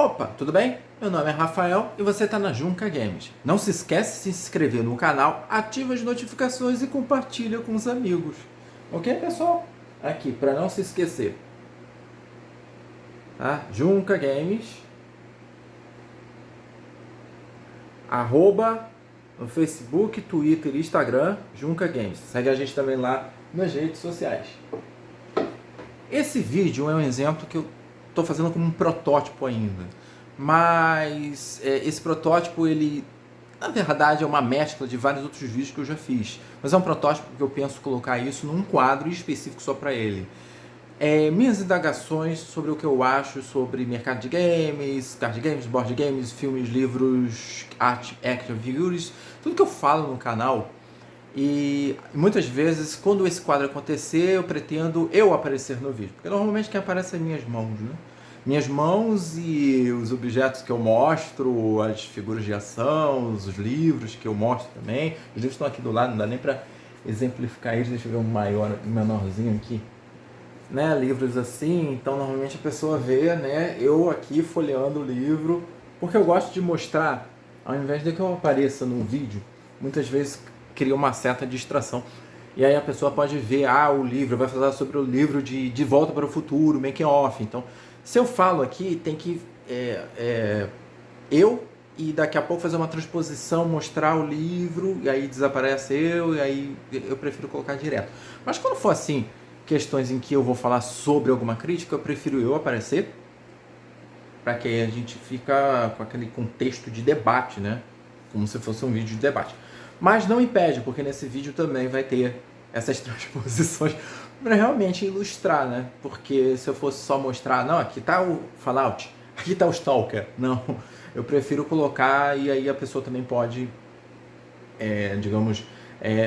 Opa, tudo bem? Meu nome é Rafael e você está na Junca Games. Não se esquece de se inscrever no canal, ativa as notificações e compartilha com os amigos. Ok, pessoal? Aqui, para não se esquecer. Tá? Junca Games. @ no Facebook, Twitter e Instagram, Junca Games. Segue a gente também lá nas redes sociais. Esse vídeo é um exemplo que eu estou fazendo como um protótipo ainda. Mas esse protótipo, ele na verdade é uma mescla de vários outros vídeos que eu já fiz. Mas é um protótipo que eu penso colocar isso num quadro específico só para ele. Minhas indagações sobre o que eu acho sobre mercado de games, card games, board games, filmes, livros, art, action figures, tudo que eu falo no canal. E muitas vezes, quando esse quadro acontecer, eu pretendo aparecer no vídeo. Porque normalmente quem aparece é minhas mãos, né? Minhas mãos e os objetos que eu mostro, as figuras de ação, os livros que eu mostro também. Os livros estão aqui do lado, não dá nem para exemplificar eles. Deixa eu ver um maior, um menorzinho aqui. Né? Livros assim, então normalmente a pessoa vê, né, eu aqui folheando o livro, porque eu gosto de mostrar, ao invés de que eu apareça num vídeo, muitas vezes cria uma certa distração. E aí a pessoa pode ver, o livro, vai falar sobre o livro de Volta para o Futuro, Making Off. Então, se eu falo aqui, tem que e daqui a pouco fazer uma transposição, mostrar o livro, e aí desaparece e aí eu prefiro colocar direto. Mas quando for assim, questões em que eu vou falar sobre alguma crítica, eu prefiro eu aparecer, para que aí a gente fica com aquele contexto de debate, né? Como se fosse um vídeo de debate. Mas não impede, porque nesse vídeo também vai ter essas transposições para realmente ilustrar, né? Porque se eu fosse só mostrar, não, aqui tá o Fallout, aqui tá o Stalker, não, eu prefiro colocar e aí a pessoa também pode,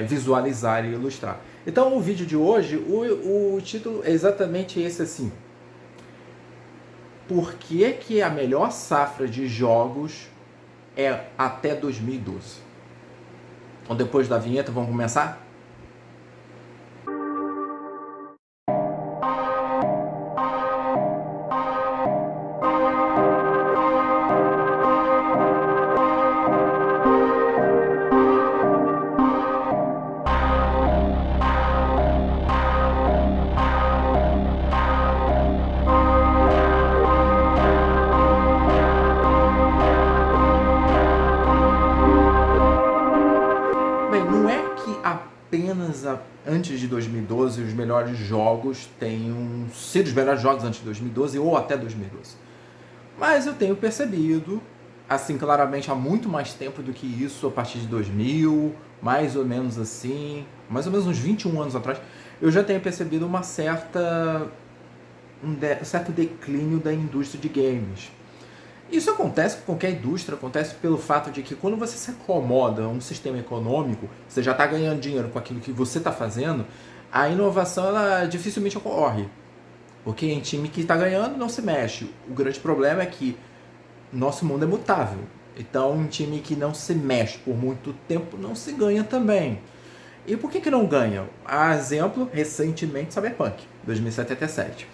visualizar e ilustrar. Então o vídeo de hoje, o título é exatamente esse assim. Por que a melhor safra de jogos é até 2012? Então depois da vinheta vamos começar? Apenas antes de 2012 os melhores jogos tenham sido os melhores jogos antes de 2012 ou até 2012. Mas eu tenho percebido, assim, claramente há muito mais tempo do que isso, a partir de 2000, mais ou menos assim, mais ou menos uns 21 anos atrás, eu já tenho percebido um certo declínio da indústria de games. Isso acontece com qualquer indústria, acontece pelo fato de que quando você se acomoda a um sistema econômico, você já está ganhando dinheiro com aquilo que você está fazendo, a inovação ela dificilmente ocorre. Porque em time que está ganhando não se mexe. O grande problema é que nosso mundo é mutável. Então em time que não se mexe por muito tempo não se ganha também. E por que não ganha? A exemplo, recentemente, Cyberpunk 2077.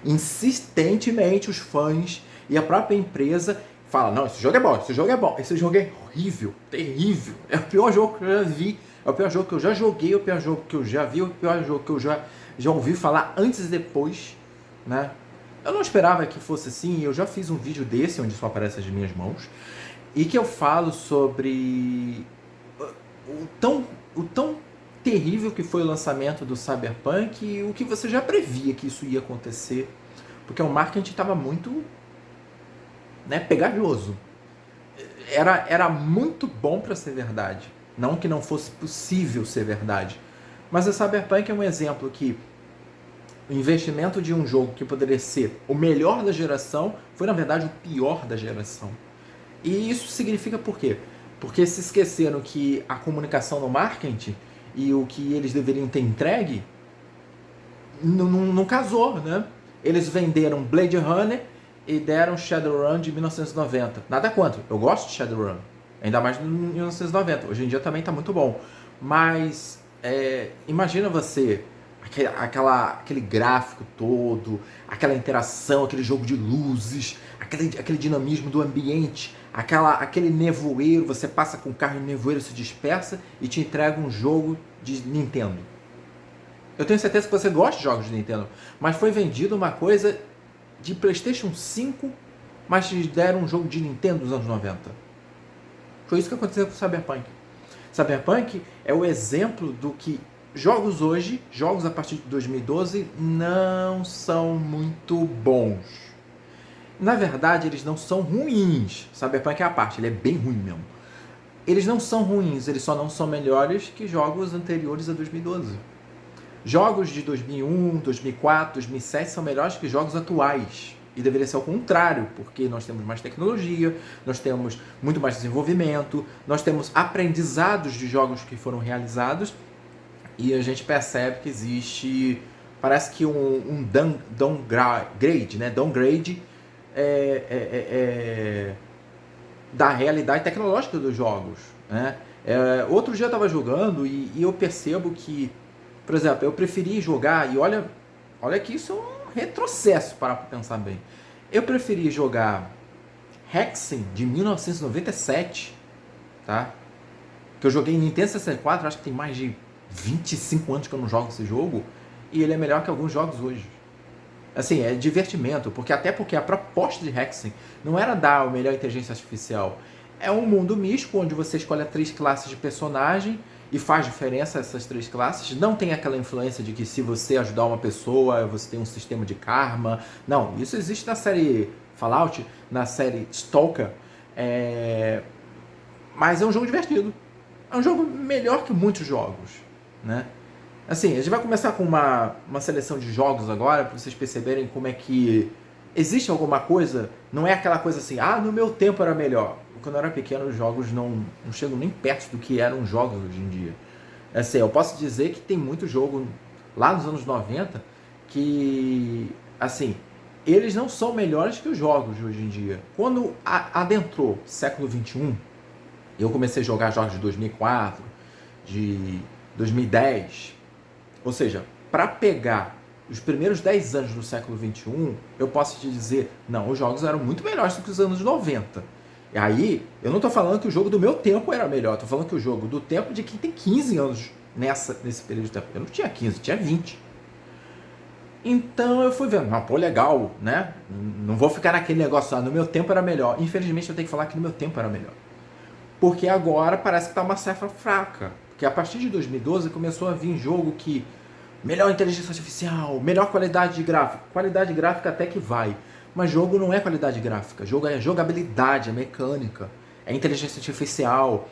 Insistentemente os fãs e a própria empresa fala, não, esse jogo é bom, esse jogo é bom, esse jogo é horrível, terrível, é o pior jogo que eu já vi, é o pior jogo que eu já joguei, é o pior jogo que eu já vi, é o pior jogo que eu já ouvi falar antes e depois, né? Eu não esperava que fosse assim, eu já fiz um vídeo desse, onde só aparecem as minhas mãos, e que eu falo sobre o tão terrível que foi o lançamento do Cyberpunk e o que você já previa que isso ia acontecer, porque o marketing estava muito, né, pegajoso. Era muito bom para ser verdade. Não que não fosse possível ser verdade. Mas a Cyberpunk é um exemplo que o investimento de um jogo que poderia ser o melhor da geração foi, na verdade, o pior da geração. E isso significa por quê? Porque se esqueceram que a comunicação no marketing e o que eles deveriam ter entregue não casou, né? Eles venderam Blade Runner e deram Shadowrun de 1990. Nada contra, eu gosto de Shadowrun, ainda mais de 1990. Hoje em dia também está muito bom. Mas imagina você, aquele gráfico todo, aquela interação, aquele jogo de luzes, aquele dinamismo do ambiente, aquele nevoeiro, você passa com o carro e o nevoeiro se dispersa e te entrega um jogo de Nintendo. Eu tenho certeza que você gosta de jogos de Nintendo, mas foi vendido uma coisa de PlayStation 5, mas te deram um jogo de Nintendo dos anos 90. Foi isso que aconteceu com o Cyberpunk. Cyberpunk é o exemplo do que jogos hoje, jogos a partir de 2012, não são muito bons. Na verdade, eles não são ruins. Cyberpunk é a parte, ele é bem ruim mesmo. Eles não são ruins, eles só não são melhores que jogos anteriores a 2012. Jogos de 2001, 2004, 2007 são melhores que jogos atuais. E deveria ser o contrário, porque nós temos mais tecnologia, nós temos muito mais desenvolvimento, nós temos aprendizados de jogos que foram realizados e a gente percebe que existe, parece que um downgrade, né? Downgrade da realidade tecnológica dos jogos, né? Outro dia eu estava jogando e eu percebo que, por exemplo, eu preferi jogar, e olha que isso é um retrocesso, para pensar bem. Eu preferi jogar Hexen de 1997, tá? Que eu joguei em Nintendo 64, acho que tem mais de 25 anos que eu não jogo esse jogo, e ele é melhor que alguns jogos hoje. Assim, é divertimento, porque a proposta de Hexen não era dar o melhor inteligência artificial. É um mundo místico onde você escolhe 3 classes de personagem e faz diferença essas 3 classes. Não tem aquela influência de que se você ajudar uma pessoa, você tem um sistema de karma. Não, isso existe na série Fallout, na série Stalker. Mas é um jogo divertido. É um jogo melhor que muitos jogos, né? Assim, a gente vai começar com uma seleção de jogos agora, para vocês perceberem como é que existe alguma coisa, não é aquela coisa assim, no meu tempo era melhor. Quando eu era pequeno, os jogos não chegam nem perto do que eram os jogos hoje em dia. Assim, eu posso dizer que tem muito jogo lá nos anos 90 que, assim, eles não são melhores que os jogos de hoje em dia. Quando adentrou século XXI, eu comecei a jogar jogos de 2004, de 2010, ou seja, para pegar os primeiros 10 anos do século XXI, eu posso te dizer, não, os jogos eram muito melhores do que os anos 90. E aí, eu não estou falando que o jogo do meu tempo era melhor, estou falando que o jogo do tempo de quem tem 15 anos nesse período de tempo. Eu não tinha 15, tinha 20. Então eu fui vendo, pô, legal, né? Não vou ficar naquele negócio, no meu tempo era melhor. Infelizmente eu tenho que falar que no meu tempo era melhor. Porque agora parece que está uma cifra fraca. Porque a partir de 2012 começou a vir jogo que melhor inteligência artificial, melhor qualidade de gráfico. Qualidade gráfica até que vai. Mas jogo não é qualidade gráfica. Jogo é jogabilidade, é mecânica, é inteligência artificial,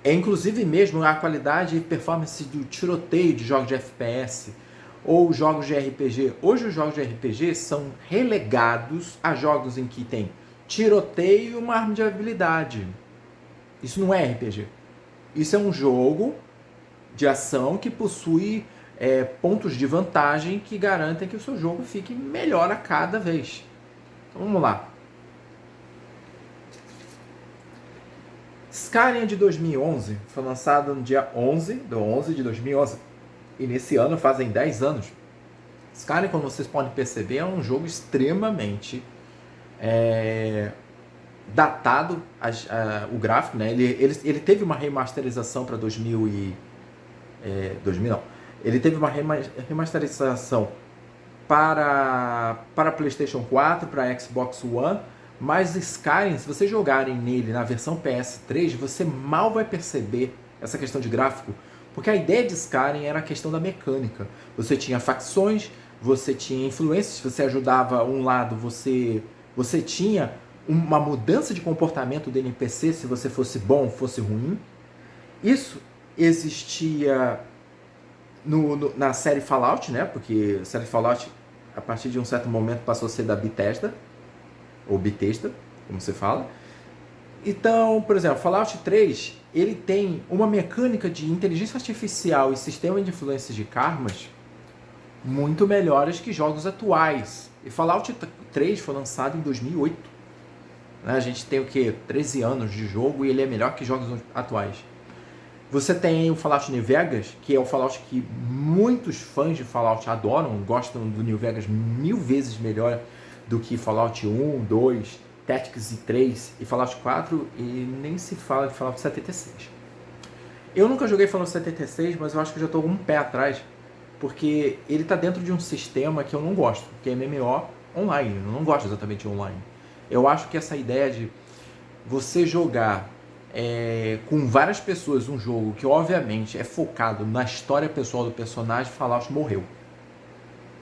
inclusive mesmo a qualidade e performance do tiroteio de jogos de FPS ou jogos de RPG. Hoje os jogos de RPG são relegados a jogos em que tem tiroteio e uma arma de habilidade. Isso não é RPG. Isso é um jogo de ação que possui pontos de vantagem que garantem que o seu jogo fique melhor a cada vez. Então vamos lá. Skyrim é de 2011, foi lançado no dia 11 de 2011. E nesse ano fazem 10 anos. Skyrim, como vocês podem perceber, é um jogo extremamente datado, o gráfico, né? Ele teve uma remasterização para 2000 não. Ele teve uma remasterização para PlayStation 4, para Xbox One, mas Skyrim, se vocês jogarem nele na versão PS3, você mal vai perceber essa questão de gráfico, porque a ideia de Skyrim era a questão da mecânica. Você tinha facções, você tinha influências, você ajudava um lado, você tinha uma mudança de comportamento do NPC, se você fosse bom ou fosse ruim. Isso existia na série Fallout, né? Porque a série Fallout, a partir de um certo momento, passou a ser da Bethesda, ou Bethesda, como você fala. Então, por exemplo, Fallout 3, ele tem uma mecânica de inteligência artificial e sistema de influências de karmas muito melhores que jogos atuais. E Fallout 3 foi lançado em 2008. A gente tem o quê? 13 anos de jogo e ele é melhor que jogos atuais. Você tem o Fallout New Vegas, que é o Fallout que muitos fãs de Fallout adoram, gostam do New Vegas 1000 vezes melhor do que Fallout 1, 2, Tactics e 3 e Fallout 4, e nem se fala de Fallout 76. Eu nunca joguei Fallout 76, mas eu acho que eu já estou um pé atrás, porque ele está dentro de um sistema que eu não gosto, que é MMO online. Eu não gosto exatamente de online. Eu acho que essa ideia de você jogar com várias pessoas um jogo que obviamente é focado na história pessoal do personagem, Fallout morreu.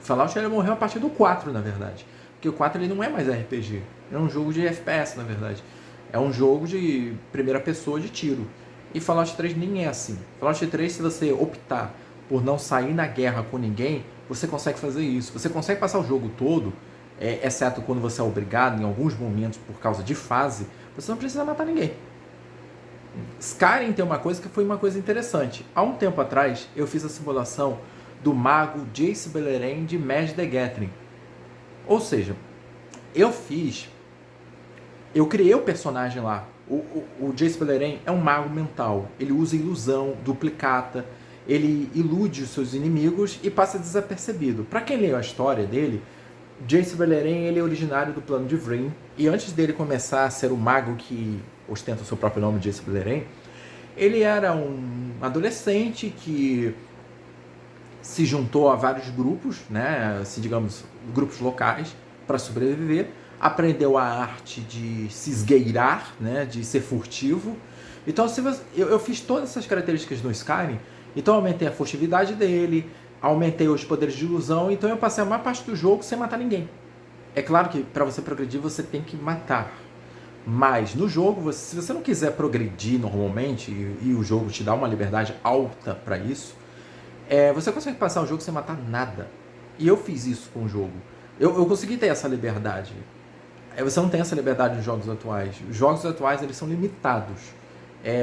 Fallout ele morreu a partir do 4, na verdade. Porque o 4 ele não é mais RPG. É um jogo de FPS, na verdade. É um jogo de primeira pessoa de tiro. E Fallout 3 nem é assim. Fallout 3, se você optar por não sair na guerra com ninguém, você consegue fazer isso. Você consegue passar o jogo todo, exceto quando você é obrigado, em alguns momentos, por causa de fase, você não precisa matar ninguém. Skyrim tem uma coisa que foi uma coisa interessante. Há um tempo atrás, eu fiz a simulação do mago Jace Beleren de Magic the Gathering. Ou seja, eu criei o personagem lá. O Jace Beleren é um mago mental. Ele usa ilusão, duplicata, ele ilude os seus inimigos e passa desapercebido. Para quem leu a história dele, Jace Beleren ele é originário do plano de Vryn, e antes dele começar a ser o mago que ostenta o seu próprio nome, Jace Beleren, ele era um adolescente que se juntou a vários grupos, né, assim, digamos, grupos locais, para sobreviver, aprendeu a arte de se esgueirar, né, de ser furtivo. Então, eu fiz todas essas características no Skyrim, então aumentei a furtividade dele, aumentei os poderes de ilusão, então eu passei a maior parte do jogo sem matar ninguém. É claro que para você progredir você tem que matar, mas no jogo, se você não quiser progredir normalmente, e o jogo te dá uma liberdade alta para isso, você consegue passar o jogo sem matar nada. E eu fiz isso com o jogo. Eu consegui ter essa liberdade. Você não tem essa liberdade nos jogos atuais. Os jogos atuais eles são limitados.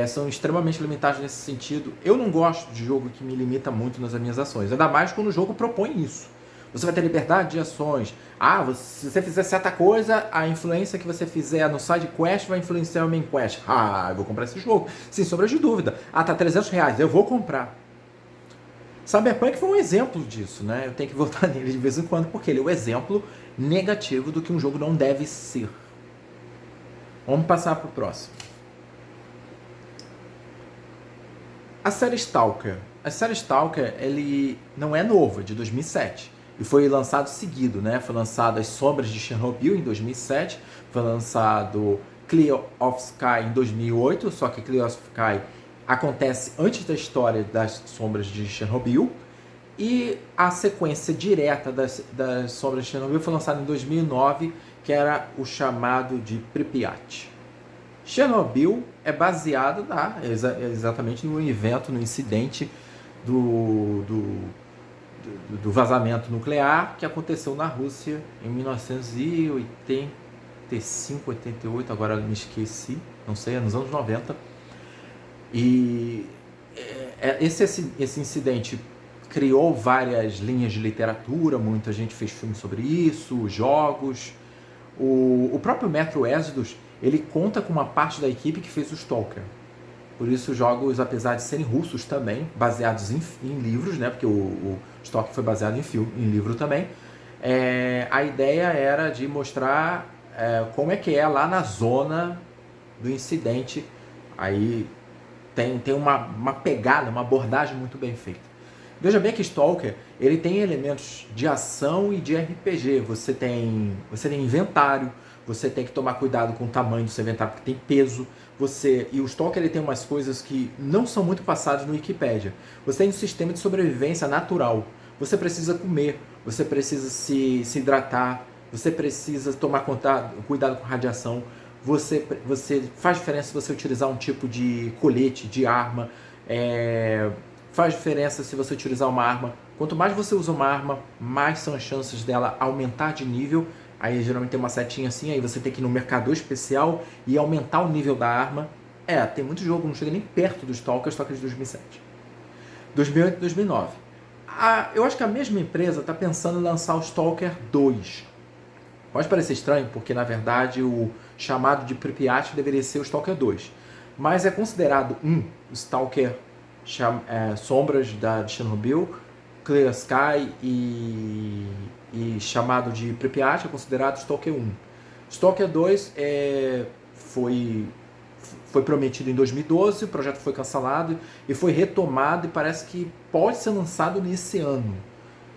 São extremamente limitados nesse sentido. Eu não gosto de jogo que me limita muito nas minhas ações. Ainda mais quando o jogo propõe isso. Você vai ter liberdade de ações. Se você fizer certa coisa, a influência que você fizer no side quest vai influenciar o main quest. Eu vou comprar esse jogo. Sem sombra de dúvida. Tá R$300, eu vou comprar. Cyberpunk foi um exemplo disso, né? Eu tenho que voltar nele de vez em quando, porque ele é o exemplo negativo do que um jogo não deve ser. Vamos passar para o próximo. A série Stalker. A série Stalker, ele não é novo, é de 2007. E foi lançado seguido, né? Foi lançado As Sombras de Chernobyl em 2007. Foi lançado Clear of Sky em 2008. Só que Clear of Sky acontece antes da história das Sombras de Chernobyl. E a sequência direta das Sombras de Chernobyl foi lançada em 2009, que era o chamado de Pripyat. Chernobyl é baseado exatamente no evento, no incidente do vazamento nuclear que aconteceu na Rússia em 1985, 88, agora me esqueci, não sei, nos anos 90. E esse incidente criou várias linhas de literatura, muita gente fez filme sobre isso, jogos. O próprio Metro Exodus, ele conta com uma parte da equipe que fez o Stalker. Por isso os jogos, apesar de serem russos também, baseados em livros, né? Porque o Stalker foi baseado em livro também. A ideia era de mostrar como é que é lá na zona do incidente. Aí tem uma pegada, uma abordagem muito bem feita. Veja bem que Stalker, ele tem elementos de ação e de RPG. Você tem inventário, você tem que tomar cuidado com o tamanho do seu inventário, porque tem peso. E o Stalker ele tem umas coisas que não são muito passadas no Wikipedia. Você tem um sistema de sobrevivência natural. Você precisa comer, você precisa se hidratar, você precisa tomar cuidado com radiação. Você faz diferença se você utilizar um tipo de colete, de arma. Faz diferença se você utilizar uma arma. Quanto mais você usa uma arma, mais são as chances dela aumentar de nível. Aí geralmente tem uma setinha assim, aí você tem que ir no mercador especial e aumentar o nível da arma. Tem muito jogo, não chega nem perto do Stalker de 2007. 2008 e 2009. Eu acho que a mesma empresa está pensando em lançar o Stalker 2. Pode parecer estranho, porque na verdade o chamado de Pripyat deveria ser o Stalker 2. Mas é considerado o Stalker Sombras de Chernobyl, Clear Sky e chamado de Pripyat é considerado Stalker 1. Stalker 2 foi prometido em 2012, o projeto foi cancelado e foi retomado e parece que pode ser lançado nesse ano.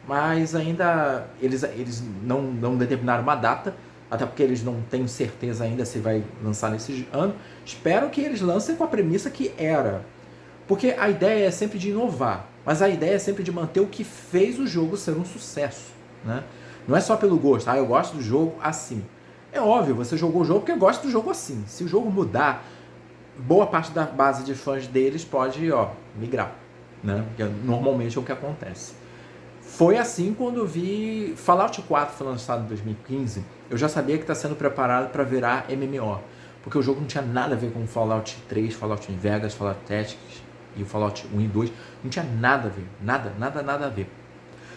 Mas ainda eles não determinaram uma data, até porque eles não têm certeza ainda se vai lançar nesse ano. Espero que eles lancem com a premissa que era. Porque a ideia é sempre de inovar, mas a ideia é sempre de manter o que fez o jogo ser um sucesso, né? Não é só pelo gosto, eu gosto do jogo assim. É óbvio, você jogou o jogo porque gosta do jogo assim. Se o jogo mudar, boa parte da base de fãs deles pode, migrar, né? Porque normalmente é o que acontece. Foi assim quando eu vi Fallout 4 foi lançado em 2015, eu já sabia que está sendo preparado para virar MMO, porque o jogo não tinha nada a ver com Fallout 3, Fallout New Vegas, Fallout Tactics e o Fallout 1 e 2, não tinha nada a ver, nada a ver.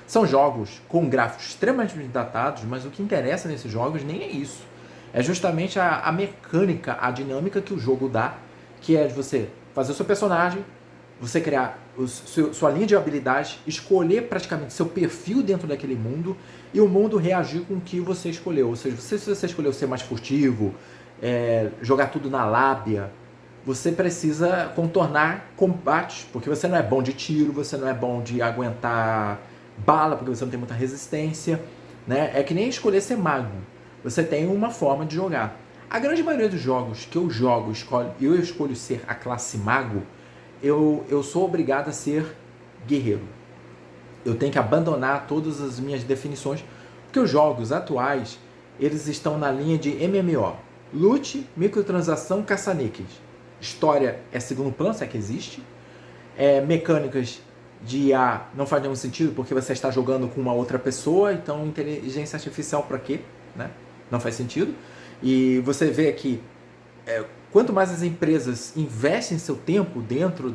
São jogos com gráficos extremamente datados, mas o que interessa nesses jogos nem é isso. É justamente a mecânica, a dinâmica que o jogo dá, que é de você fazer o seu personagem, você criar sua linha de habilidades, escolher praticamente seu perfil dentro daquele mundo e o mundo reagir com o que você escolheu. Ou seja, se você escolheu ser mais furtivo, jogar tudo na lábia, você precisa contornar combates, porque você não é bom de tiro, você não é bom de aguentar bala, porque você não tem muita resistência, né? É que nem escolher ser mago. Você tem uma forma de jogar. A grande maioria dos jogos que eu jogo, eu escolho ser a classe mago, eu sou obrigado a ser guerreiro. Eu tenho que abandonar todas as minhas definições, porque os jogos atuais, eles estão na linha de MMO. Loot, microtransação, caça-níqueis. História é segundo plano, se é que existe. Mecânicas de IA não faz nenhum sentido, porque você está jogando com uma outra pessoa, então inteligência artificial para quê? Né? Não faz sentido. E você vê que quanto mais as empresas investem seu tempo dentro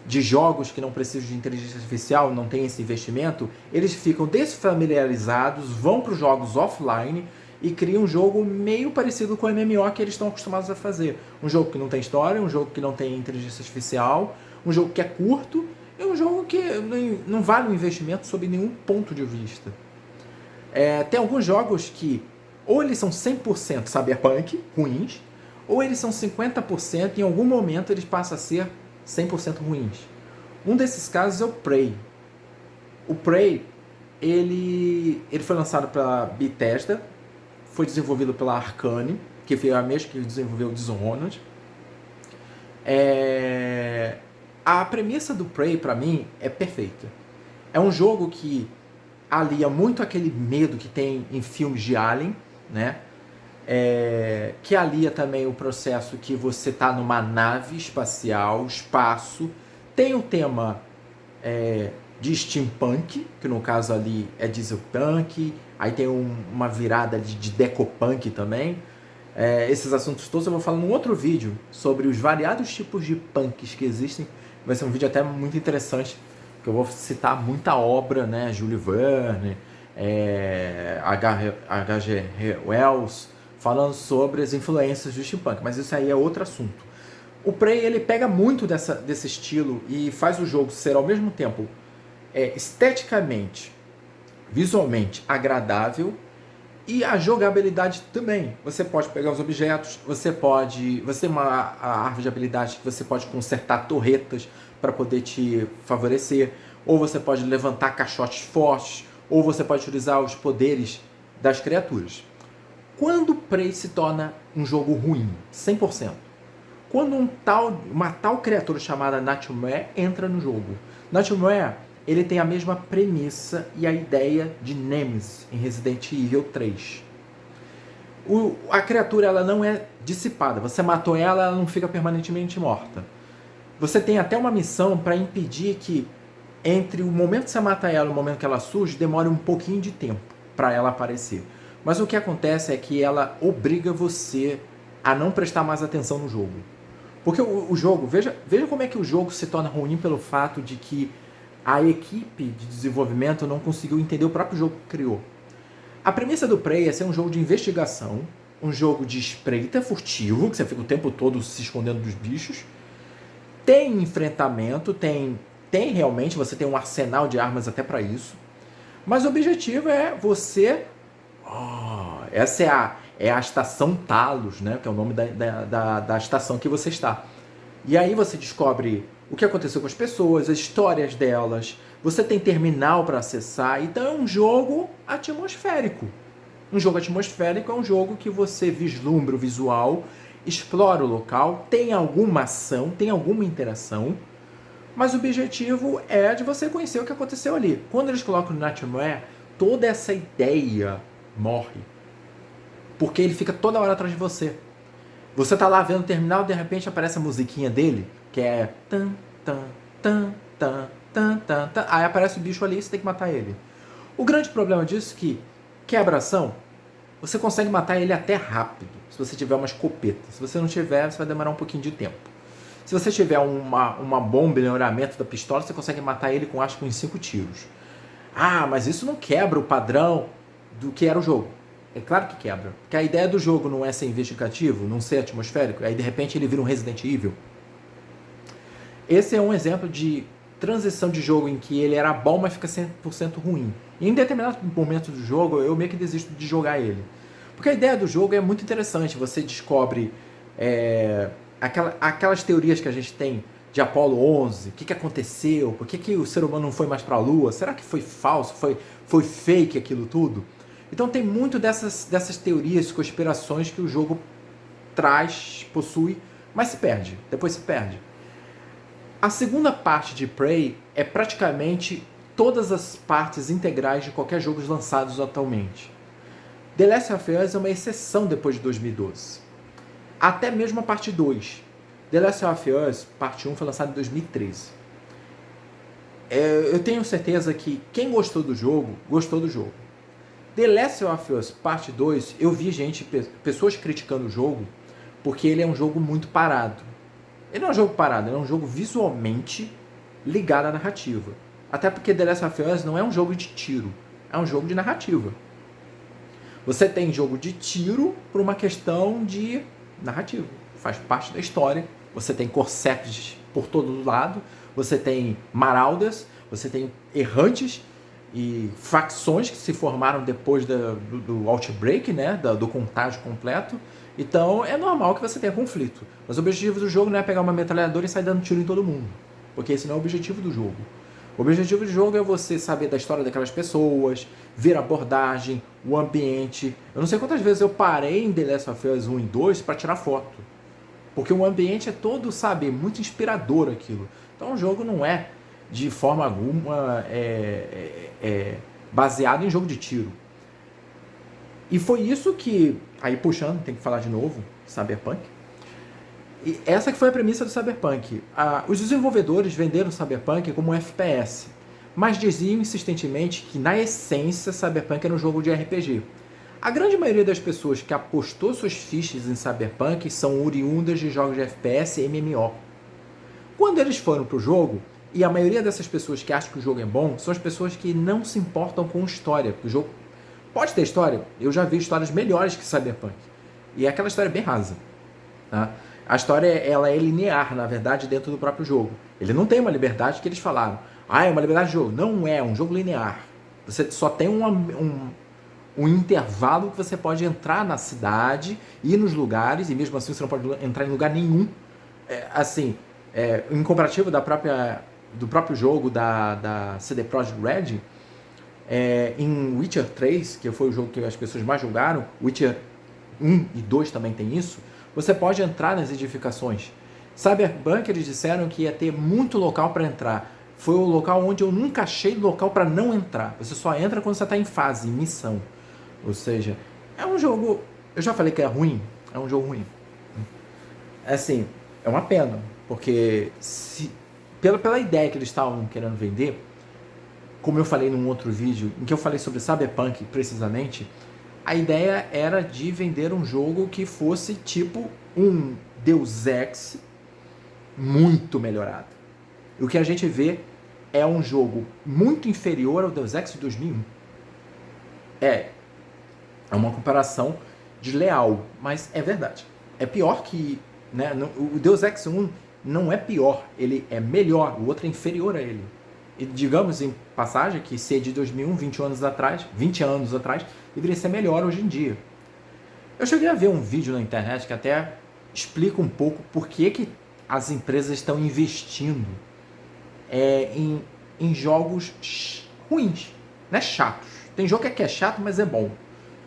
de jogos que não precisam de inteligência artificial, não tem esse investimento, eles ficam desfamiliarizados, vão para os jogos offline e criam um jogo meio parecido com o MMO que eles estão acostumados a fazer. Um jogo que não tem história, um jogo que não tem inteligência artificial, um jogo que é curto e um jogo que não vale o investimento sob nenhum ponto de vista. Tem alguns jogos que ou eles são 100% cyberpunk, ruins, ou eles são 50% e em algum momento eles passam a ser 100% ruins. Um desses casos é o Prey. O Prey, ele foi lançado pela Bethesda, foi desenvolvido pela Arkane, que foi a mesma que desenvolveu o Dishonored. A premissa do Prey, para mim, é perfeita. É um jogo que alia muito aquele medo que tem em filmes de Alien, né? Que alia também o processo que você está numa nave espacial, espaço, tem o tema de steampunk, que no caso ali é dieselpunk, aí tem uma virada de decopunk também. Esses assuntos todos eu vou falar num outro vídeo sobre os variados tipos de punks que existem. Vai ser um vídeo até muito interessante, que eu vou citar muita obra, né? Jules Verne, H.G. Wells, falando sobre as influências do steampunk, mas isso aí é outro assunto. O Prey, ele pega muito desse estilo e faz o jogo ser ao mesmo tempo esteticamente, visualmente agradável e a jogabilidade também. Você pode pegar os objetos, você tem uma árvore de habilidade que você pode consertar torretas para poder te favorecer, ou você pode levantar caixotes fortes, ou você pode utilizar os poderes das criaturas. Quando o Prey se torna um jogo ruim, 100%? Quando uma tal criatura chamada Nightmare entra no jogo. Nightmare, ele tem a mesma premissa e a ideia de Nemesis em Resident Evil 3. A criatura ela não é dissipada. Você matou ela, ela não fica permanentemente morta. Você tem até uma missão para impedir que entre o momento que você mata ela e o momento que ela surge, demore um pouquinho de tempo para ela aparecer. Mas o que acontece é que ela obriga você a não prestar mais atenção no jogo. Porque o jogo, veja como é que o jogo se torna ruim pelo fato de que a equipe de desenvolvimento não conseguiu entender o próprio jogo que criou. A premissa do Prey é ser um jogo de investigação, um jogo de espreita furtivo, que você fica o tempo todo se escondendo dos bichos, Tem enfrentamento, tem realmente, você tem um arsenal de armas até para isso. Mas o objetivo é você... essa é a estação Talos, né? Que é o nome da estação que você está. E aí você descobre o que aconteceu com as pessoas, as histórias delas. Você tem terminal para acessar. Então é um jogo atmosférico. Um jogo atmosférico é um jogo que você vislumbra o visual, explora o local, tem alguma ação, tem alguma interação, mas o objetivo é de você conhecer o que aconteceu ali. Quando eles colocam no Nightmare, toda essa ideia morre. Porque ele fica toda hora atrás de você. Você tá lá vendo o terminal, de repente aparece a musiquinha dele, que é tan tan tan tan tan tan tan. Aí aparece o bicho ali e você tem que matar ele. O grande problema disso é que quebra ação, você consegue matar ele até rápido, se você tiver uma escopeta. Se você não tiver, você vai demorar um pouquinho de tempo. Se você tiver uma bomba e melhoramento da pistola, você consegue matar ele com, acho que, uns 5 tiros. Ah, mas isso não quebra o padrão do que era o jogo. É claro que quebra. Porque a ideia do jogo não é ser investigativo, não ser atmosférico, aí de repente ele vira um Resident Evil. Esse é um exemplo de transição de jogo em que ele era bom, mas fica 100% ruim. E em determinado momento do jogo, eu meio que desisto de jogar ele. Porque a ideia do jogo é muito interessante. Você descobre aquelas teorias que a gente tem de Apolo 11, o que aconteceu, por que o ser humano não foi mais para a Lua, será que foi falso, foi fake aquilo tudo? Então tem muito dessas teorias, conspirações que o jogo traz, possui, mas se perde, depois se perde. A segunda parte de Prey é praticamente todas as partes integrais de qualquer jogo lançados atualmente. The Last of Us é uma exceção depois de 2012. Até mesmo a parte 2. The Last of Us, parte 1, foi lançada em 2013. Eu tenho certeza que quem gostou do jogo, gostou do jogo. The Last of Us Parte 2, eu vi pessoas criticando o jogo, porque ele é um jogo muito parado. Ele não é um jogo parado, ele é um jogo visualmente ligado à narrativa. Até porque The Last of Us não é um jogo de tiro, é um jogo de narrativa. Você tem jogo de tiro por uma questão de narrativa, faz parte da história. Você tem corsetes por todo lado, você tem maraudas, você tem errantes e facções que se formaram depois do Outbreak, né, do contágio completo. Então é normal que você tenha conflito. Mas o objetivo do jogo não é pegar uma metralhadora e sair dando tiro em todo mundo, porque esse não é o objetivo do jogo. O objetivo do jogo é você saber da história daquelas pessoas, ver a abordagem, o ambiente. Eu não sei quantas vezes eu parei em The Last of Us 1 e 2 para tirar foto, porque o ambiente é todo, sabe, muito inspirador aquilo. Então o jogo não é de forma alguma baseado em jogo de tiro. E foi isso que, aí puxando, tem que falar de novo, Cyberpunk. E essa que foi a premissa do Cyberpunk. Os desenvolvedores venderam o Cyberpunk como um FPS, mas diziam insistentemente que, na essência, Cyberpunk era um jogo de RPG. A grande maioria das pessoas que apostou suas fichas em Cyberpunk são oriundas de jogos de FPS e MMO. Quando eles foram pro jogo, e a maioria dessas pessoas que acham que o jogo é bom, são as pessoas que não se importam com história. O jogo pode ter história, eu já vi histórias melhores que Cyberpunk. E é aquela história bem rasa. Tá? A história ela é linear, na verdade, dentro do próprio jogo. Ele não tem uma liberdade que eles falaram. É uma liberdade de jogo. Não é um jogo linear. Você só tem um intervalo que você pode entrar na cidade, ir nos lugares, e mesmo assim você não pode entrar em lugar nenhum. Em comparativo do próprio jogo da CD Projekt Red, em Witcher 3, que foi o jogo que as pessoas mais jogaram, Witcher 1 e 2 também tem isso, você pode entrar nas edificações. Cyberpunk, eles disseram que ia ter muito local para entrar. Foi o local onde eu nunca achei local para não entrar. Você só entra quando você está em fase, em missão. Ou seja, é um jogo... Eu já falei que é ruim. É um jogo ruim. Assim, é uma pena. Porque pela ideia que eles estavam querendo vender, como eu falei num outro vídeo, em que eu falei sobre Cyberpunk precisamente, a ideia era de vender um jogo que fosse tipo um Deus Ex muito melhorado. E o que a gente vê é um jogo muito inferior ao Deus Ex de 2001. É uma comparação desleal, mas é verdade. É pior que... Né, o Deus Ex 1 não é pior, ele é melhor, o outro é inferior a ele. E digamos em passagem que se é de 2001, 20 anos atrás, deveria ser melhor hoje em dia. Eu cheguei a ver um vídeo na internet que até explica um pouco por que as empresas estão investindo em jogos ruins, né? Chatos. Tem jogo que é chato, mas é bom.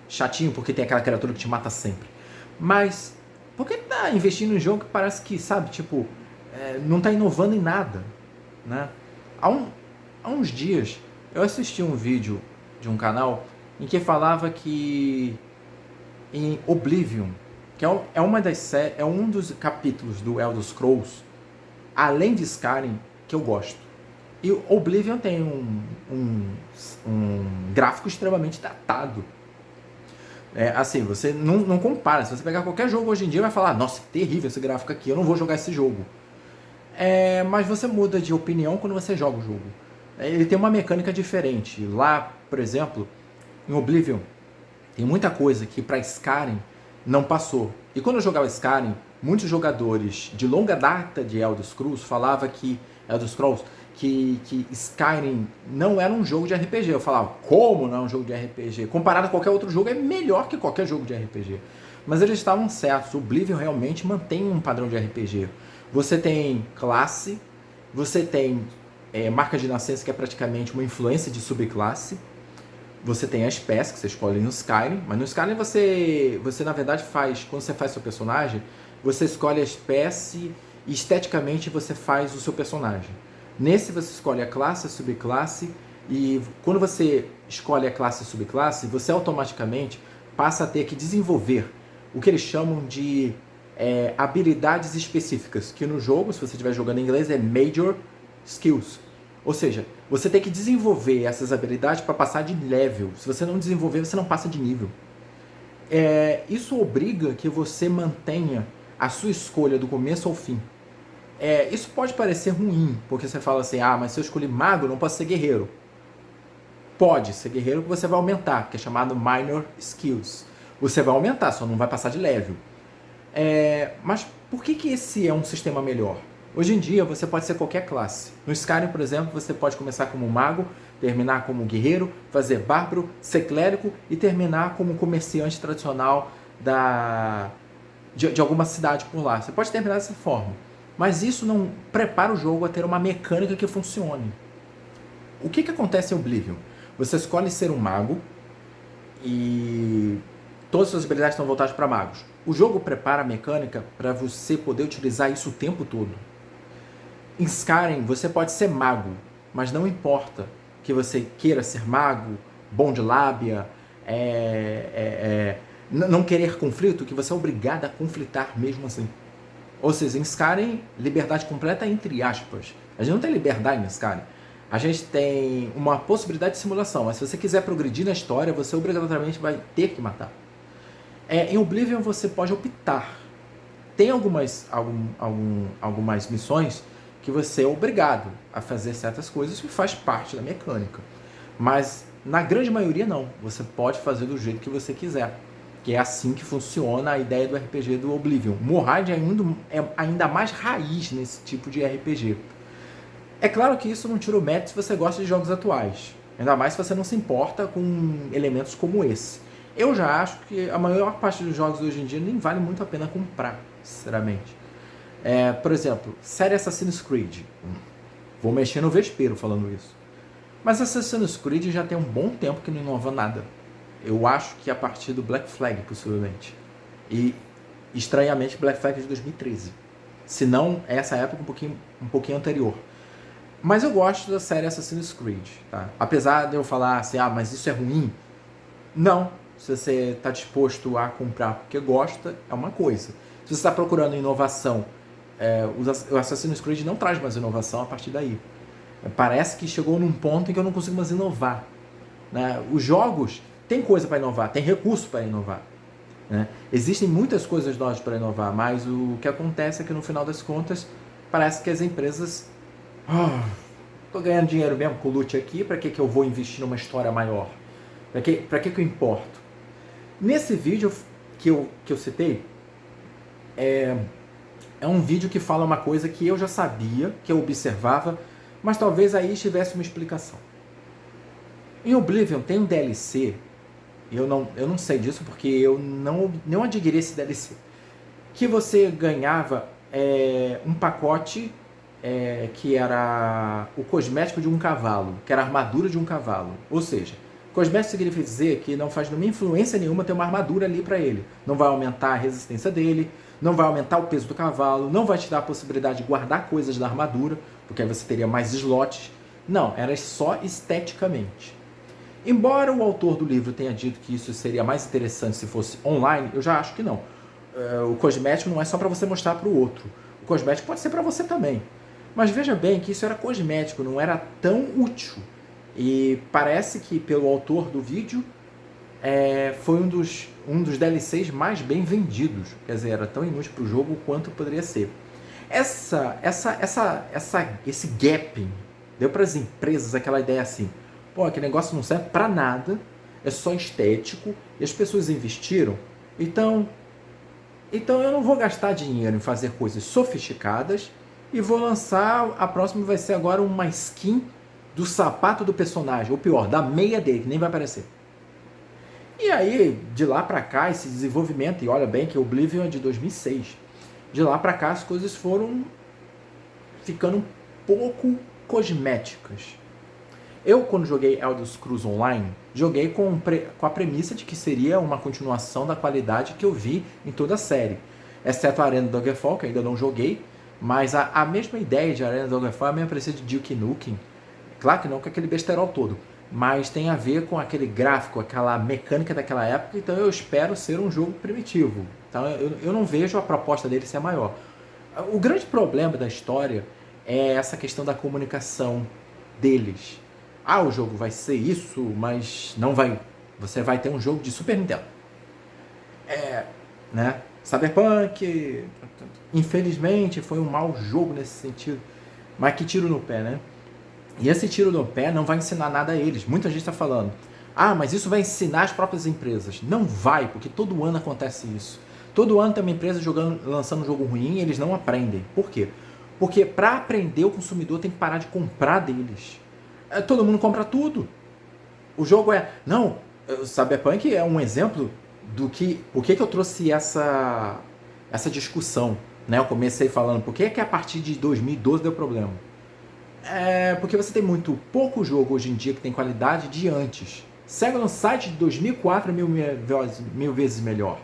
Chatinho porque tem aquela criatura que te mata sempre. Mas por que tá investindo em jogo que parece que, sabe, tipo, não tá inovando em nada, né? Há uns dias eu assisti um vídeo de um canal em que falava que em Oblivion, que é um dos capítulos do Elder Scrolls, além de Skyrim, que eu gosto. E Oblivion tem um gráfico extremamente datado. Assim, você não compara. Se você pegar qualquer jogo hoje em dia, vai falar, nossa, que terrível esse gráfico aqui, eu não vou jogar esse jogo. Mas você muda de opinião quando você joga o jogo. Ele tem uma mecânica diferente. Lá, por exemplo, em Oblivion, tem muita coisa que para Skyrim não passou. E quando eu jogava Skyrim, muitos jogadores de longa data de Elder Scrolls falavam que Skyrim não era um jogo de RPG. Eu falava, como não é um jogo de RPG? Comparado a qualquer outro jogo, é melhor que qualquer jogo de RPG. Mas eles estavam certos. O Oblivion realmente mantém um padrão de RPG. Você tem classe, você tem marca de nascença, que é praticamente uma influência de subclasse. Você tem a espécie, que você escolhe no Skyrim, mas no Skyrim você na verdade quando você faz seu personagem, você escolhe a espécie e esteticamente você faz o seu personagem. Nesse você escolhe a classe, a subclasse, e quando você escolhe a classe e a subclasse, você automaticamente passa a ter que desenvolver o que eles chamam de habilidades específicas, que no jogo, se você estiver jogando em inglês, é Major Skills. Ou seja, você tem que desenvolver essas habilidades para passar de level. Se você não desenvolver, você não passa de nível. Isso obriga que você mantenha a sua escolha do começo ao fim. Isso pode parecer ruim, porque você fala assim, mas se eu escolher mago, eu não posso ser guerreiro. Pode ser guerreiro que você vai aumentar, que é chamado Minor Skills. Você vai aumentar, só não vai passar de level. Mas por que esse é um sistema melhor? Hoje em dia você pode ser qualquer classe. No Skyrim, por exemplo, você pode começar como mago, terminar como guerreiro, fazer bárbaro, ser clérigo e terminar como comerciante tradicional de alguma cidade por lá. Você pode terminar dessa forma. Mas isso não prepara o jogo a ter uma mecânica que funcione. O que acontece em Oblivion? Você escolhe ser um mago e todas as suas habilidades estão voltadas para magos. O jogo prepara a mecânica para você poder utilizar isso o tempo todo. Em Skyrim, você pode ser mago, mas não importa que você queira ser mago, bom de lábia, não querer conflito, que você é obrigado a conflitar mesmo assim. Ou seja, em Skyrim, liberdade completa entre aspas. A gente não tem liberdade em Skyrim. A gente tem uma possibilidade de simulação, mas se você quiser progredir na história, você obrigatoriamente vai ter que matar. Em Oblivion você pode optar. Tem algumas missões que você é obrigado a fazer certas coisas que faz parte da mecânica. Mas na grande maioria não. Você pode fazer do jeito que você quiser. Que é assim que funciona a ideia do RPG do Oblivion. Morhaid é ainda mais raiz nesse tipo de RPG. É claro que isso não tira o mérito se você gosta de jogos atuais. Ainda mais se você não se importa com elementos como esse. Eu já acho que a maior parte dos jogos hoje em dia nem vale muito a pena comprar, sinceramente. Por exemplo, série Assassin's Creed. Vou mexer no vespeiro falando isso. Mas Assassin's Creed já tem um bom tempo que não inova nada. Eu acho que a partir do Black Flag, possivelmente. E, estranhamente, Black Flag é de 2013. Se não, essa época um pouquinho anterior. Mas eu gosto da série Assassin's Creed, tá? Apesar de eu falar assim, mas isso é ruim. Não. Se você está disposto a comprar porque gosta, é uma coisa. Se você está procurando inovação, o Assassin's Creed não traz mais inovação a partir daí. Parece que chegou num ponto em que eu não consigo mais inovar. Né? Os jogos têm coisa para inovar, tem recurso para inovar. Né? Existem muitas coisas novas para inovar, mas o que acontece é que no final das contas parece que as empresas estou ganhando dinheiro mesmo com o loot aqui, para que eu vou investir numa história maior? Para que eu importo? Nesse vídeo que eu citei, é É um vídeo que fala uma coisa que eu já sabia, que eu observava, mas talvez aí tivesse uma explicação. Em Oblivion tem um DLC, eu não sei disso porque eu não adquiri esse DLC, que você ganhava um pacote que era o cosmético de um cavalo, que era a armadura de um cavalo. Ou seja, cosmético significa dizer que não faz nenhuma influência nenhuma ter uma armadura ali para ele. Não vai aumentar a resistência dele, não vai aumentar o peso do cavalo, não vai te dar a possibilidade de guardar coisas da armadura, porque aí você teria mais slots. Não, era só esteticamente. Embora o autor do livro tenha dito que isso seria mais interessante se fosse online, eu já acho que não. O cosmético não é só para você mostrar para o outro. O cosmético pode ser para você também. Mas veja bem que isso era cosmético, não era tão útil. E parece que, pelo autor do vídeo, foi um dos DLCs mais bem vendidos. Quer dizer, era tão inútil para o jogo quanto poderia ser. Esse gapping deu para as empresas aquela ideia assim: pô, aquele negócio não serve para nada, é só estético, e as pessoas investiram, então eu não vou gastar dinheiro em fazer coisas sofisticadas e vou lançar, a próxima vai ser agora uma skin do sapato do personagem, ou pior, da meia dele, que nem vai aparecer. E aí, de lá pra cá, esse desenvolvimento, e olha bem que o Oblivion é de 2006, de lá pra cá as coisas foram ficando um pouco cosméticas. Eu, quando joguei Elder Scrolls Online, joguei com a premissa de que seria uma continuação da qualidade que eu vi em toda a série. Exceto a Arena do Daggerfall, que ainda não joguei, mas a mesma ideia de Arena do Daggerfall é a mesma precisa de Duke Nukem. Claro que não com aquele besterol todo, mas tem a ver com aquele gráfico, aquela mecânica daquela época, então eu espero ser um jogo primitivo. Então eu não vejo a proposta dele ser maior. O grande problema da história é essa questão da comunicação deles. Ah, o jogo vai ser isso, mas não vai. Você vai ter um jogo de Super Nintendo. Né? Cyberpunk, infelizmente, foi um mau jogo nesse sentido. Mas que tiro no pé, né? E esse tiro no pé não vai ensinar nada a eles. Muita gente está falando: ah, mas isso vai ensinar as próprias empresas. Não vai, porque todo ano acontece isso. Todo ano tem uma empresa lançando um jogo ruim e eles não aprendem. Por quê? Porque para aprender o consumidor tem que parar de comprar deles. Todo mundo compra tudo. O jogo não, o Cyberpunk é um exemplo do que... Por que eu trouxe essa discussão? Né? Eu comecei falando, por que a partir de 2012 deu problema? Porque você tem muito pouco jogo hoje em dia que tem qualidade de antes. Sega no Site de 2004 é mil vezes melhor.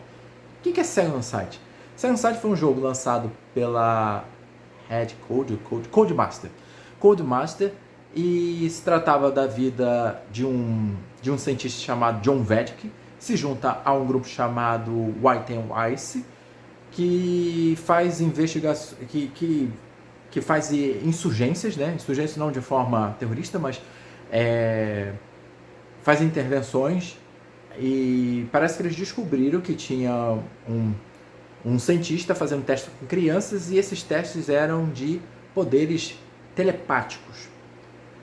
O que é Sega no Site? Sega no Site foi um jogo lançado pela Codemaster, e se tratava da vida de um cientista chamado John Vedic, se junta a um grupo chamado White and Ice, que faz investigações, que faz insurgências, né? Insurgências não de forma terrorista, mas faz intervenções, e parece que eles descobriram que tinha um cientista fazendo testes com crianças, e esses testes eram de poderes telepáticos.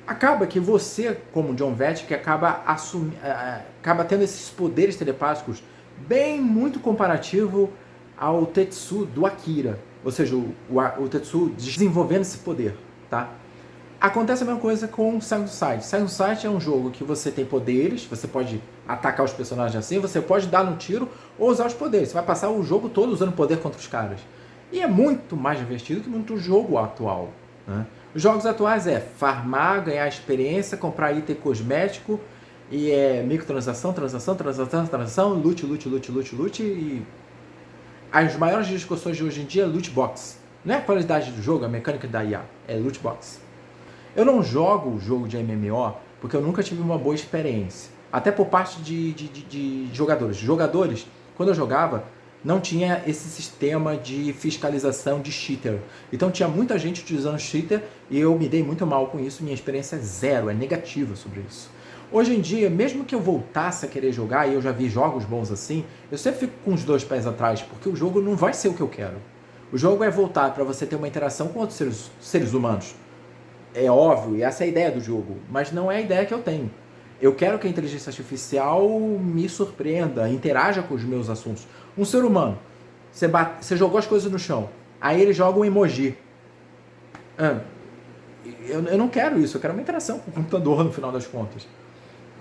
Acaba que você, como John Vett, acaba tendo esses poderes telepáticos bem muito comparativo ao Tetsu do Akira. Ou seja, o Tetsu desenvolvendo esse poder, tá? Acontece a mesma coisa com Silent Sight. Silent Sight é um jogo que você tem poderes, você pode atacar os personagens assim, você pode dar no tiro ou usar os poderes. Você vai passar o jogo todo usando poder contra os caras. E é muito mais divertido que muito jogo atual, né? Os jogos atuais farmar, ganhar experiência, comprar item cosmético, e microtransação, transação, loot, e as maiores discussões de hoje em dia é loot box. Não é a qualidade do jogo, a mecânica da IA, é loot box. Eu não jogo o jogo de MMO porque eu nunca tive uma boa experiência, até por parte de jogadores. Jogadores, quando eu jogava, não tinha esse sistema de fiscalização de cheater. Então tinha muita gente utilizando cheater e eu me dei muito mal com isso. Minha experiência é zero, é negativa sobre isso. Hoje em dia, mesmo que eu voltasse a querer jogar, e eu já vi jogos bons assim, eu sempre fico com os dois pés atrás, porque o jogo não vai ser o que eu quero. O jogo é voltado para você ter uma interação com outros seres humanos. É óbvio, e essa é a ideia do jogo, mas não é a ideia que eu tenho. Eu quero que a inteligência artificial me surpreenda, interaja com os meus assuntos. Um ser humano, você jogou as coisas no chão, Aí ele joga um emoji. Eu não quero isso, eu quero uma interação com o computador no final das contas.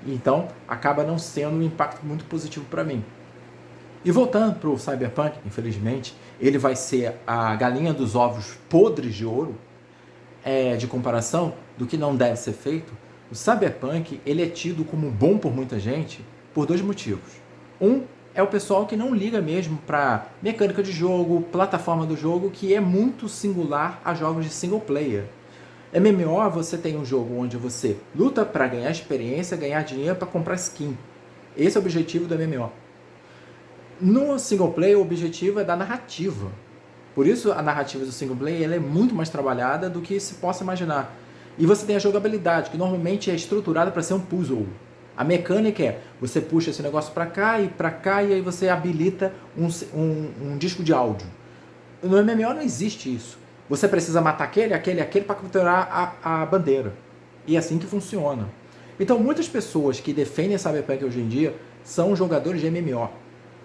Então, acaba não sendo um impacto muito positivo para mim. E voltando para o Cyberpunk, infelizmente, ele vai ser a galinha dos ovos podres de ouro, de comparação do que não deve ser feito. O Cyberpunk, ele é tido como bom por muita gente por dois motivos. Um é o pessoal que não liga mesmo para mecânica de jogo, plataforma do jogo, que é muito singular a jogos de single player. MMO, você tem um jogo onde você luta para ganhar experiência, ganhar dinheiro para comprar skin. Esse é o objetivo do MMO. No single player, o objetivo é da narrativa. Por isso, a narrativa do single player ela é muito mais trabalhada do que se possa imaginar. E você tem a jogabilidade, que normalmente é estruturada para ser um puzzle. A mecânica é, você puxa esse negócio para cá, e aí você habilita um disco de áudio. No MMO não existe isso. Você precisa matar aquele para capturar a bandeira. E é assim que funciona. Então, muitas pessoas que defendem Cyberpunk hoje em dia são jogadores de MMO.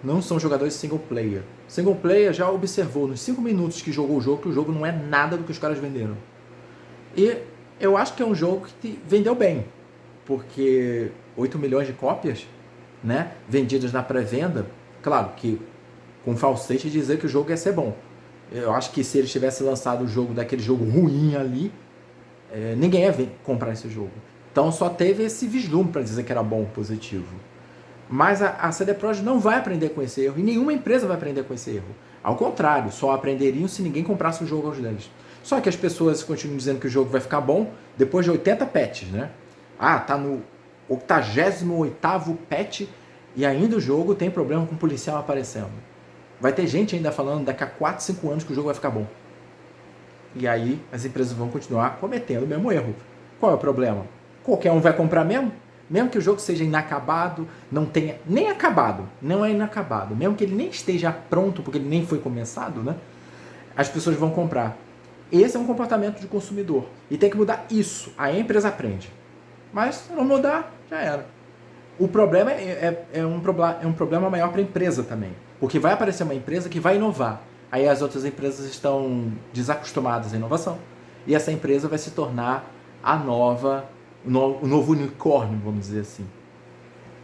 Não são jogadores single player. Single player já observou nos 5 minutos que jogou o jogo que o jogo não é nada do que os caras venderam. E eu acho que é um jogo que vendeu bem. Porque 8 milhões de cópias, né, vendidas na pré-venda, claro que com falsete dizer que o jogo ia ser bom. Eu acho que se eles tivessem lançado o jogo daquele jogo ruim ali, ninguém ia comprar esse jogo. Então só teve esse vislumbre para dizer que era bom, positivo. Mas a CD Projekt não vai aprender com esse erro, e nenhuma empresa vai aprender com esse erro. Ao contrário, só aprenderiam se ninguém comprasse o jogo aos deles. Só que as pessoas continuam dizendo que o jogo vai ficar bom depois de 80 patches, né? Tá no 88º patch e ainda o jogo tem problema com o policial aparecendo. Vai ter gente ainda falando daqui a 4, 5 anos que o jogo vai ficar bom. E aí as empresas vão continuar cometendo o mesmo erro. Qual é o problema? Qualquer um vai comprar mesmo? Mesmo que o jogo seja inacabado, não tenha nem acabado, não é inacabado, mesmo que ele nem esteja pronto, porque ele nem foi começado, né? As pessoas vão comprar. Esse é um comportamento de consumidor. E tem que mudar isso. Aí a empresa aprende. Mas se não mudar, já era. O problema é um problema maior para a empresa também. Porque vai aparecer uma empresa que vai inovar. Aí as outras empresas estão desacostumadas à inovação. E essa empresa vai se tornar o novo unicórnio, vamos dizer assim.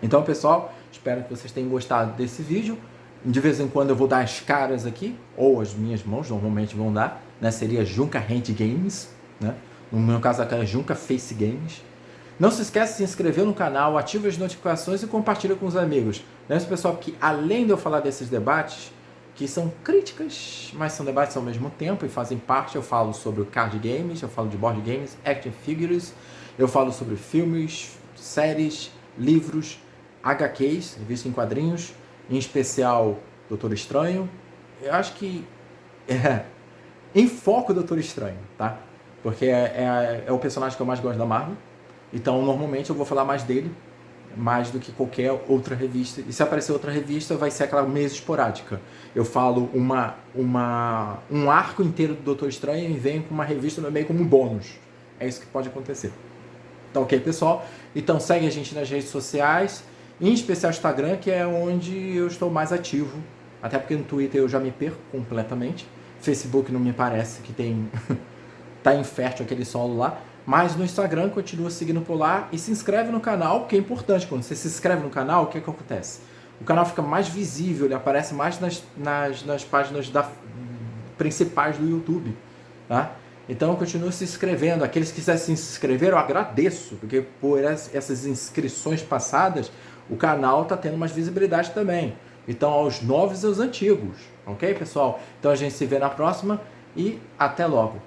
Então, pessoal, espero que vocês tenham gostado desse vídeo. De vez em quando eu vou dar as caras aqui, ou as minhas mãos normalmente vão dar, né? Seria Junca Hand Games, né? No meu caso aqui é Junca Face Games. Não se esqueça de se inscrever no canal, ative as notificações e compartilha com os amigos. Lembre-se, pessoal, que além de eu falar desses debates, que são críticas, mas são debates ao mesmo tempo e fazem parte, eu falo sobre card games, eu falo de board games, action figures, eu falo sobre filmes, séries, livros, HQs, revista em quadrinhos, em especial Doutor Estranho. Eu acho que em foco Doutor Estranho, tá? Porque é o personagem que eu mais gosto da Marvel. Então, normalmente eu vou falar mais dele, mais do que qualquer outra revista. E se aparecer outra revista, vai ser aquela mesa esporádica. Eu falo um arco inteiro do Doutor Estranho e venho com uma revista no meio como um bônus. É isso que pode acontecer. Tá ok, pessoal? Então, segue a gente nas redes sociais, em especial o Instagram, que é onde eu estou mais ativo. Até porque no Twitter eu já me perco completamente. Facebook não me parece que tem... tá infértil aquele solo lá. Mas no Instagram continua seguindo por lá e se inscreve no canal, que é importante. Quando você se inscreve no canal, o que acontece? O canal fica mais visível, ele aparece mais nas páginas principais do YouTube, tá? Então continua se inscrevendo. Aqueles que quiserem se inscrever, eu agradeço, porque por essas inscrições passadas, o canal está tendo mais visibilidade também. Então aos novos e aos antigos, ok, pessoal? Então a gente se vê na próxima e até logo.